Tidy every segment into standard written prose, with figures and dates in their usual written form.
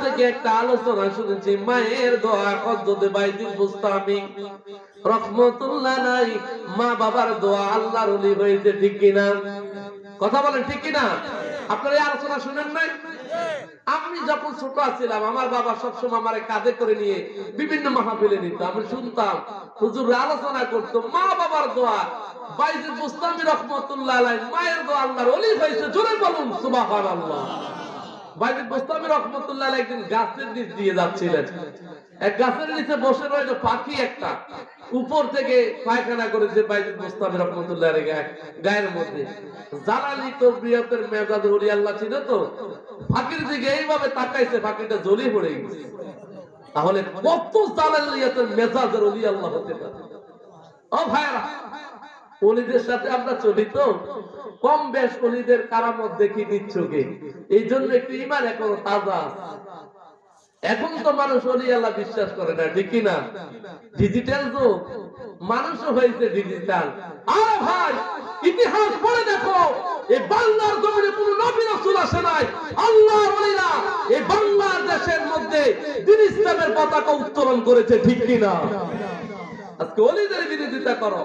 থেকে একটা আলোচনা শুনেছি মায়ের দোয়া হযরত বাইজিদ বুস্তামি রহমাতুল্লাহ নাই মা বাবার দোয়া আল্লাহর ওলি হয়েছে, ঠিক কিনা? কথা বলেন ঠিক কিনা? আপনারা এই আলোচনা শুনেন নাই? আমি যখন ছোট ছিলাম আমার বাবা সবসময় আমারে কাঁধে করে নিয়ে বিভিন্ন মাহফিলে নিত, আমি শুনতাম হুজুর আলোচনা করতো মা বাবার দোয়া। বাইজিদ বুস্তামি রহমাতুল্লাহ আলাইহি মায়ের দোয়া আল্লাহর ওলি হয়েছে, জোরে বলুন সুবহানাল্লাহ। বাইজিদ বুস্তামি রহমাতুল্লাহ আলাইহি একদিন গাছের নিচ দিয়ে যাচ্ছিলেন, এক গাছের নিচে বসে রইল পাখি একটা, উপর থেকে পায়খানা করেছে বাইজিদ বুস্তামি রহমাতুল্লাহ আলাইহি গায়ের মধ্যে। জালালি তরবিয়তের মেজাজ ওলি আল্লাহ ছিল তো, পাখির দিকে এইভাবে তাকাইছে, পাখিটা জ্বলে পড়ে গেছে। তাহলে কত জালালিয়াতের মেজাজের ওলি আল্লাহ হতে পারে? ও ভাইরা, ওলিদের সাথে আমরা চলি তো, কম বেশ ওলিদের কারামত দেখি নিচ্ছকে, এই জন্য একটু ঈমান এখনো তাজা আছে। এখন তো মানুষ ওলি আল্লাহ বিশ্বাস করে না, ঠিক কিনা? ডিজিটাল যুগ, মানুষও হয়েছে ডিজিটাল। আরে ভাই, ইতিহাস পড়ে দেখো, এই বাংলার জমিনে কোনো নবী রাসূল আসে নাই, আল্লাহর ওলিরা এই বাংলাদেশের মধ্যে দ্বীন ইসলামের পতাকা উত্তোলন করেছে, ঠিক কিনা? আজকে ওলিদের বিরোধিতা করো।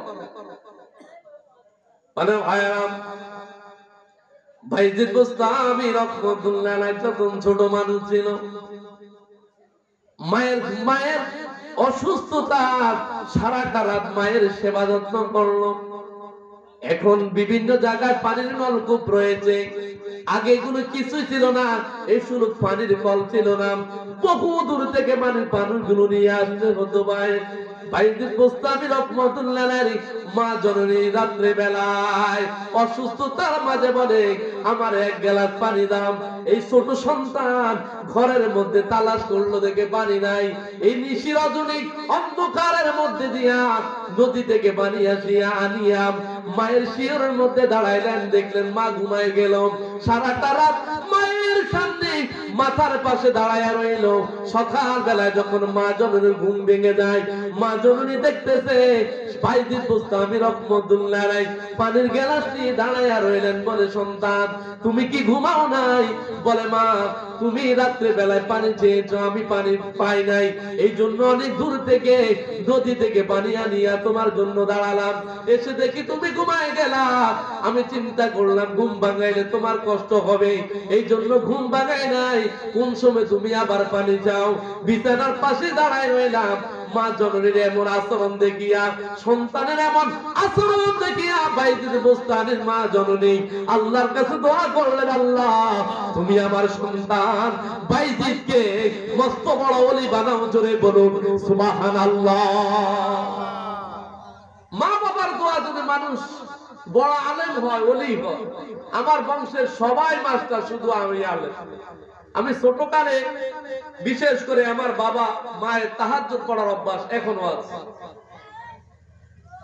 মানে ভাইরা, বাইজিদ বুস্তামি রহমাতুল্লাহ আলাইহি যখন ছোট মানুষ ছিল, মায়ের অসুস্থতা, সারাটা রাত মায়ের সেবা যত্ন করলো। এখন বিভিন্ন জায়গায় পানির নলকূপ রয়েছে, আগে এগুলো কিছুই ছিল না, এই শুধু পানির কল ছিল না, বহু দূর থেকে পানিগুলো নিয়ে আসতে হতো। বাইজিদ বুস্তামি রহমাতুল্লাহ আলাইহি মা জননী রাত্রে বেলায় অসুস্থতার মাঝে বলে আমার এক গ্লাস পানি দাও। এই ছোট সন্তান ঘরের মধ্যে তালাশ করলো, দেখে পানি নাই। এই নিশি রজনী অন্ধকারের মধ্যে দিয়া নদী থেকে পানি আসিয়া আনিয়া মায়ের শিয়রের মধ্যে দাঁড়াইলেন, দেখলেন মা ঘুমায় গেল। সারাটা রাত মায়ের সামনে মাথার পাশে দাঁড়ায় রইল। সকাল বেলায় যখন মা জননীর ঘুম ভেঙে যায়, মা জননী দেখতেছে বাইজিদ বুস্তামি রহমাতুল্লাহ আলাইহি পানির গ্লাস নিয়ে দাঁড়ায় রইলেন। বলে সন্তান তুমি কি ঘুমাও নাই? বলে মা তুমি রাত্রে বেলায় পানি চেয়েছো, আমি পানি পাই নাই, এই জন্য অনেক দূর থেকে নদী থেকে পানি আনিয়া তোমার জন্য দাঁড়ালাম, এসে দেখি তুমি ঘুমায় গেলা। আমি চিন্তা করলাম ঘুম ভাঙাইলে তোমার কষ্ট হবে, এই জন্য ঘুম ভাঙাই নাই। কোন সময় তুমি আবার পানি চাও, বিছানার পাশে দাঁড়ায় রইলাম। মা জননীর এমন আচরণ দেখিয়া, সন্তানের এমন আচরণ দেখিয়া বাইজিদ বুস্তামির মা জননী আল্লাহর কাছে দোয়া করলেন, আল্লাহ তুমি আমার সন্তান বাইজিদকে মস্ত বড় ওলি বানাও, জোরে বলুন সুবহানাল্লাহ। মা বাবার দোয়া যদি মানুষ বড় আলেম হয়, ওলি হয়। আমার বংশের সবাই মাস্টার, শুধু আমি আলেম। আমি ছোটকালে বিশেষ করে আমার বাবা মায়ের তাহাজ্জুদ পড়ার অভ্যাস এখনো আছে।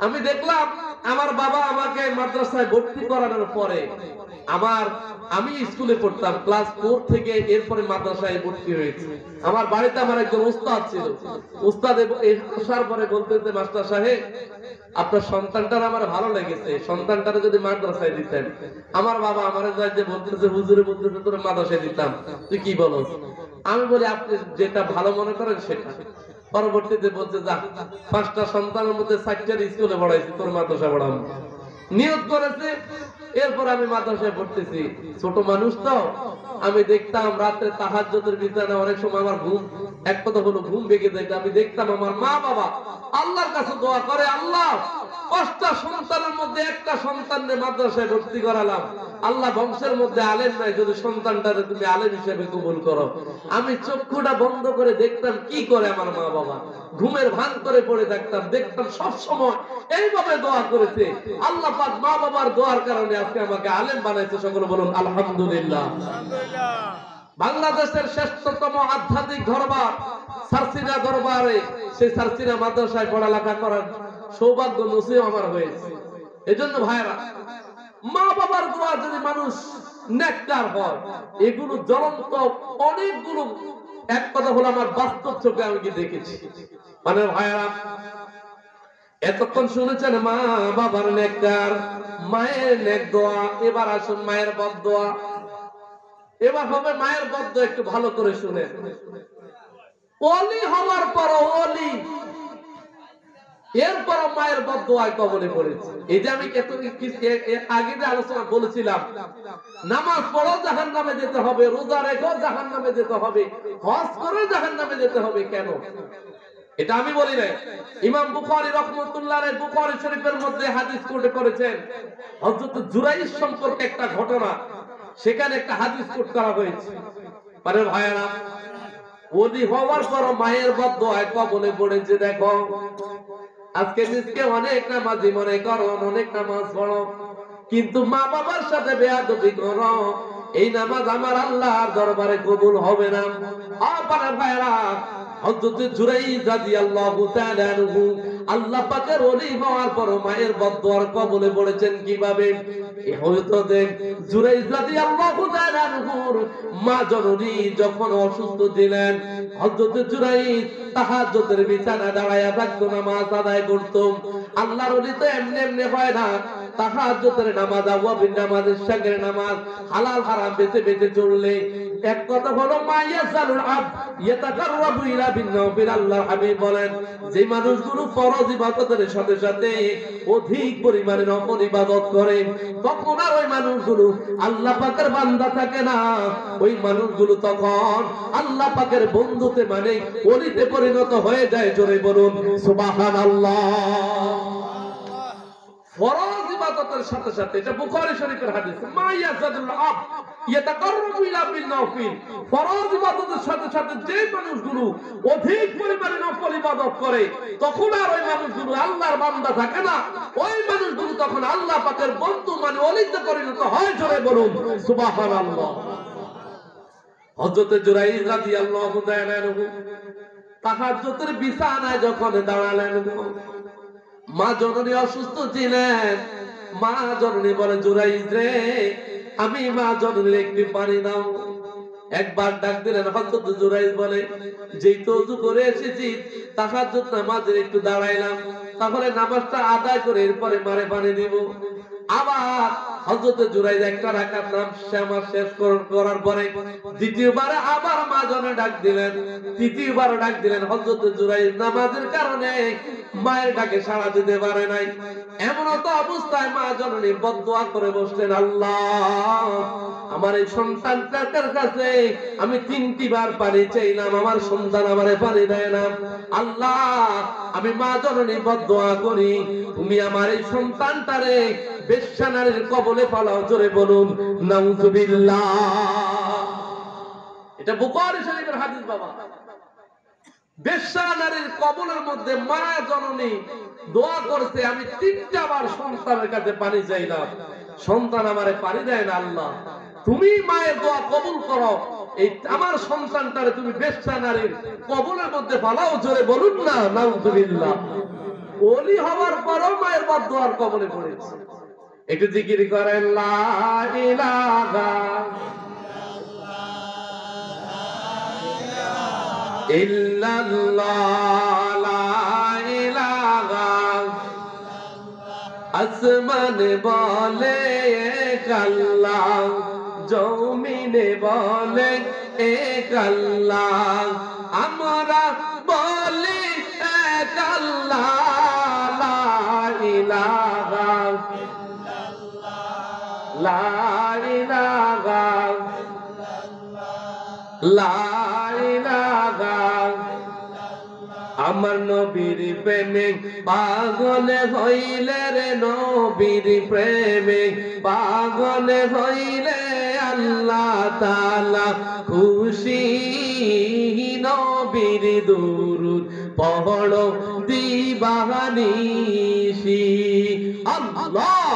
আমি দেখলাম আমার বাবা আমাকে মাদ্রাসায় ভর্তি করানোর পরে আমি স্কুলে পড়তাম ক্লাস 4 থেকে, এরপরে মাদ্রাসায় ভর্তি হয়েছি। আমার বাড়িতে আমার একজন উস্তাদ ছিল, উস্তাদ আসার পরে বলতেছে মাস্টার সাহেব আপনার সন্তানটার আমার ভালো লেগেছে, সন্তানটারে যদি মাদ্রাসায় দিতেন। আমার বাবা আমার যে বলতেছে হুজুরে বলতেছে তোর মাদ্রাসায় দিতাম, তুই কি বলস? আমি বলি আপনি যেটা ভালো মনে করেন সেটা। পরবর্তীতে বলতে যা 5টা সন্তানের মধ্যে 4টা স্কুলে পড়াইছি, তোর মাদ্রাসা পড়াবো নিয়ত করেছে। এরপর আমি মাদ্রাসায় পড়তেছি। ছোট মানুষ তো, আমি দেখতাম রাতে তাহাজ্জুদের বিছানায় অনেক সময় আমার ঘুম, এক কথা হলো ঘুম ভেঙে যেত। আমি দেখতাম আমার মা বাবা আল্লাহর কাছে দোয়া করে, আল্লাহ 5টা সন্তানের মধ্যে একটা সন্তানকে মাদ্রাসায় ভর্তি করালাম, আল্লাহ বংশের মধ্যে আলেম নাই, যদি সন্তানটারে তুমি আলেম হিসেবে কবুল করো। আমি চক্ষুটা বন্ধ করে দেখতাম কি করে আমার মা বাবা, ঘুমের ভান করে পড়ে থাকতাম, দেখতাম সব সময় এইভাবে দোয়া করেছে। আল্লাহ পাক মা বাবার দোয়ার কারণে আজকে আমাকে আলেম বানাইছে। সকলে বলুন আলহামদুলিল্লাহ। বাংলাদেশের শ্রেষ্ঠতম আধ্যাত্মিক দরবার সারসিনা দরবারে, সেই সারসিনা মাদ্রাসায় পড়ালেখা করার সৌভাগ্য নসিব আমার হয়েছে। এজন্য ভাইরা, মা বাবার দোয়া যদি মানুষ নেককার হয়, এগুলো জ্বলন্ত অনেকগুলো, এক কথা হলো আমার বাস্তব চোখে আমি কি দেখেছি। মানে ভাইরা, এতক্ষণ শুনেছেন মা বাবার নেককার, মায়ের নেক দোয়া, এবার আসুন মায়ের বদ দোয়া। এবার হবে মায়ের বদ্ধ, একটু ভালো করে শুনে। ওলি হওয়ার পর ওলি, এরপর মায়ের বদদোয়ায় কবরে পড়েছে। এই যে আমি আগে যে আলোচনা বলেছিলাম, নামাজ পড়ো জাহান্নামে যেতে হবে, রোজা রেখো জাহান্নামে যেতে হবে, হজ করে জাহান্নামে যেতে হবে, কেন? এটা আমি বলি নাই, ইমাম বুখারী রাহমাতুল্লাহ আলাইহি বুখারী শরীফের মধ্যে হাদিস কোট করেছেন। হযরত জুরাইজ সম্পর্কে একটা ঘটনা, সেখানে একটা হাদিস কোট করা হয়েছে। আরে ভাইরা, ওলি হওয়ার পর মায়ের বদদোয়ায় কবরে পড়েছে। দেখো, আজকে নিজকে অনেক নামাজি মনে করো, অনেক নামাজ পড়ো, কিন্তু মা বাবার সাথে বেয়াদবি করো, এই নামাজ আমার আল্লাহর দরবারে কবুল হবে না। আপনার ভাইরা, হযরত জুরাইজ রাদিয়াল্লাহু তাআলা আনহু আল্লাহ পাকের ওলি হওয়ার পর মায়ের বদদোয়ার কবলে পড়েছেন কিভাবে? এই হয়তো দেখ, জুরাইজ রাদিয়াল্লাহু তাআলা আনহুর মা জননী যখন অসুস্থ ছিলেন, হযরত জুরাইজ তাহাজ্জুদের বিছানা দাঁড়ায়া থাকতো, নামাজ আদায় করত। আল্লাহর ওলি তো এমনি এমনি হয় না, তাহাজ্জুদের নামাজ, আওয়াবিন নামাজের সঙ্গে নামাজ, হালাল হারাম বেঁচে বেঁচে চললে। এক কথা হলো, মা ইয়াজালুল আবদ ইয়াতাকাররাবু ইলা বিন-নাওফিল। আল্লাহর হাবিব বলেন, যে মানুষগুলো ফরজ ইবাদতের সাথে সাথে অধিক পরিমাণে নফল ইবাদত করে, তখন আর ওই মানুষগুলো আল্লাহ পাকের বান্দা থাকে না। ওই মানুষগুলো তখন আল্লাহ পাকের বন্ধুতে, মানে ওলিতে পরিণত হয়ে যায়। জোরে বলুন সুবহানাল্লাহ। ফরজ ইবাদতের সাথে সাথে, এটা বুখারী শরীফের হাদিস, মা ইয়াজাদুল আবদ ইয়াতাকাররাবু ইলা বিন-নাওফিল। ফরজ ইবাদতের সাথে সাথে যে মানুষগুলো অধিক পরিমাণে নফল ইবাদত করে, তখন আর ওই মানুষগুলো আল্লাহর বান্দা থাকে না। ওই মানুষগুলো তখন আল্লাহ পাকের বন্ধু, মানে ওলিতে পরিণত হয়। জোরে বলুন সুবহানাল্লাহ। হযরত জুরাইজ রাদিয়াল্লাহু তাআলা আনহু তাহাজ্জুদের বিছানায় যখন দাঁড়ালেন, মা জননী অসুস্থ ছিলেন। মা জননী বলে, জুরাইজ রে, আমি মা জননীর একটু পানি দাও। একবার ডাক দিলেন। হযরত জুরাইজ বলে, যেই তো ওযু করে এসেছি, তাহাজ্জুদ নামাজে একটু দাঁড়াইলাম, তাহলে নামাজটা আদায় করে এরপরে মারে পানি দিব। আবার হযরত জুরাইজ একটা রাকাত নামাজ শেষ করার পরে দ্বিতীয়বারে আবার মা জননী ডাক দিলেন, তৃতীয়বার ডাক দিলেন। হযরত জুরাইজ নামাজের কারণে মায়ের ডাকে সাড়া দিতে পারে নাই। এমন তো অবস্থায় মা জননী বদদোয়া করে বসলেন, আল্লাহ, আমার এই সন্তানটার কাছে আমি 3টি বার পানি চাইলাম, আমার সন্তান আমারে পানি দেয় না। আল্লাহ, আমি মা জননী বদদোয়া করি, তুমি আমার এই সন্তানটারে বেশ্যা নারীর কবলে ফালাও। জোরে বলুন নাউযুবিল্লাহ। এটা বুখারী শরীফের হাদিস বাবা। বেশ্যা নারীর কবলের মধ্যে মা জননী দোয়া করছে, আমি 3টা বার সন্তানের কাছে পানি চাইলাম, সন্তান আমারে পানি দেয় না। আল্লাহ, তুমি মায়ের দোয়া কবুল করো, এই আমার সন্তানটারে তুমি বেশ্যা নারীর কবলের মধ্যে ফালাও। জোরে বলুন না নাউযুবিল্লাহ। ওলি হওয়ার পরও মায়ের বদদোয়ার কবলে পড়েছে। একটু জিকির করেন, লা ইলাহা ইল্লাল্লাহ, লা ইলাহা। আসমানে বলে এক আল্লাহ, জমিনে বলে এক আল্লাহ, আমরা বলি এক আল্লাহ, লা ইলাহা লা ইলাহা লা ইলাহা। আমার নবীর প্রেমে পাগল হইলে রে, নবীর প্রেমে পাগল হইলে আল্লাহ তাআলা খুশি। নবীর দুরূদ পড়ো দিবানিশি। আল্লাহ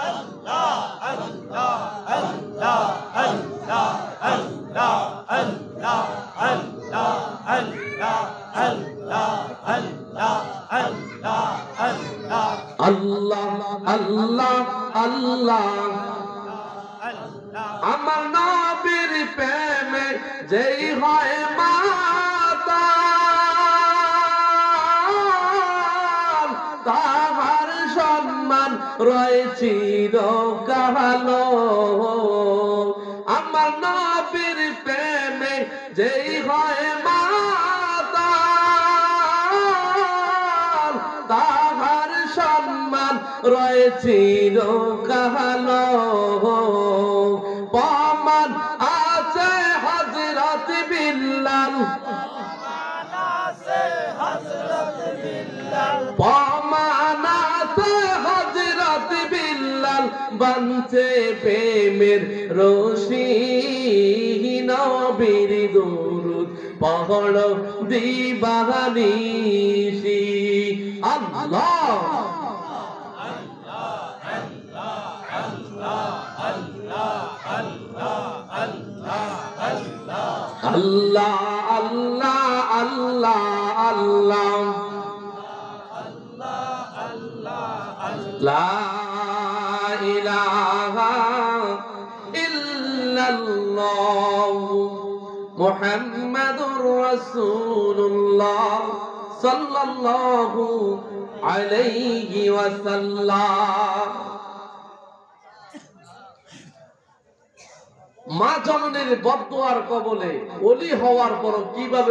আল্লাহ আল্লাহ আল্লাহ আল্লাহ আল্লাহ আল্লাহ আল্লাহ আল্লাহ আল্লাহ আল্লাহ আল্লাহ আল্লাহ আল্লাহ আল্লাহ আল্লাহ। আমার নবীর প্রেমে যেই হয় মাতাল, তাহার সম্মান রয়েছে চিরকাল। আমার যেই হয় মাতাল তাহার সম্মান রয়েছে কালো প্রমাণ আছে হযরত বিল্লাল প্রমাণ আছে হযরত বিল্লাল বানছে প্রেমের রশি নবীর দুরূদ পড়ো দিবানিশি আল্লাহ আল্লাহ আল্লাহ আল্লাহ আল্লাহ লা ইলাহা ইল্লাল্লাহ মুহাম্মাদুর রাসূলুল্লাহ সাল্লাল্লাহু আলাইহি ওয়াসাল্লাম। মা জননীর বদদুয়ার কবলে ওলি হওয়ার পর কিভাবে